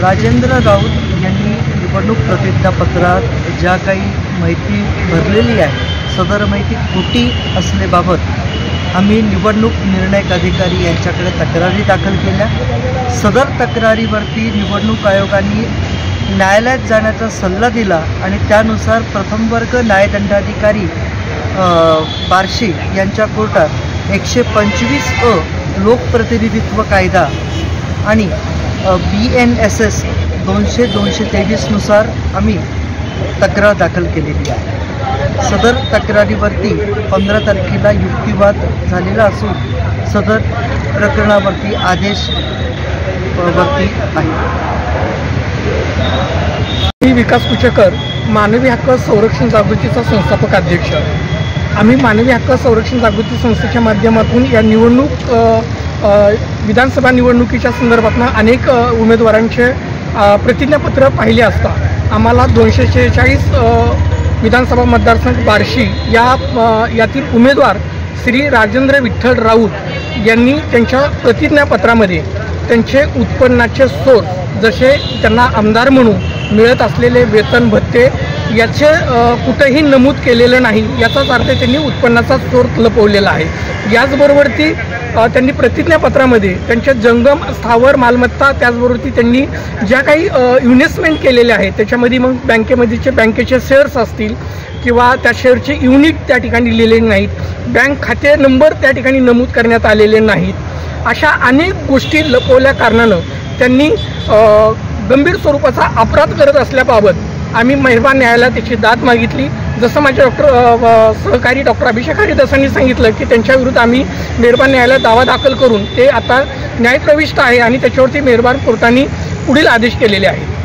राजेंद्र राऊत यांनी निवडणूक प्रतिज्ञापत्रात ज्या काही माहिती भरलेली आहे सदर माहिती खोटी असल्याबाबत आम्ही निवडणूक निर्णायक अधिकारी यांच्याकडे तक्रारी दाखल केल्या। सदर तक्रारीवरती निवडणूक आयोगाने न्यायालयात जाण्याचा सल्ला दिला आणि त्यानुसार प्रथम वर्ग न्यायदंडाधिकारी बार्शी यांच्या कोर्टात 125 लोकप्रतिनिधित्व कायदा आणि BNSS 200-223 नुसार आम्ही तक्रार दाखल केलेली आहे। सदर तक्रारीवरती 15 तारखेला युक्तिवाद झालेला असून सदर प्रकरणावरती आदेश वरती आहे। मी विकास कुचेकर, मानवी हक्क संरक्षण जागृतीचा संस्थापक अध्यक्ष। आम्ही मानवी हक्क संरक्षण जागृती संस्थेच्या माध्यमातून या विधानसभा निवडणुकीच्या संदर्भात अनेक उमेदवारांचे प्रतिज्ञापत्र पाहिले असता आम्हाला 246 विधानसभा मतदारसंघ बार्शी यातील उमेदवार श्री राजेंद्र विठ्ठल राऊत यांनी त्यांच्या प्रतिज्ञापत्रामध्ये त्यांचे उत्पन्नाचे सोर्स जसे त्यांना आमदार म्हणून मिळत असलेले वेतन भत्ते याचे कुठेही नमूद केलेलं नाही, याचाच अर्थ त्यांनी उत्पन्नाचा सोर्स लपवलेला आहे। याचबरोबर त्यांनी प्रतिज्ञापत्रामध्ये त्यांच्या जंगम स्थावर मालमत्ता त्याचबरोबर त्यांनी ज्या काही इन्व्हेस्टमेंट केलेले आहेत त्याच्यामध्ये मग बँकेचे शेअर्स असतील किंवा त्या शेअरचे युनिट त्या ठिकाणी लिहिलेले नाहीत, बँक खाते नंबर त्या ठिकाणी नमूद करण्यात आलेले नाहीत। अशा अनेक गोष्टी लपवल्या कारणानं त्यांनी गंभीर स्वरूपाचा अपराध करत असल्याबाबत आम्ही मेहरबान न्यायालयात त्याची दाद मागितली। जसं माझे सहकारी डॉक्टर अभिषेक हरिदासांनी सांगितलं की त्यांच्याविरुद्ध आम्ही मेहरबान न्यायालयात दावा दाखल करून ते आता न्यायप्रविष्ट आहे आणि त्याच्यावरती मेहरबान कोर्टाने पुढील आदेश केलेले आहेत।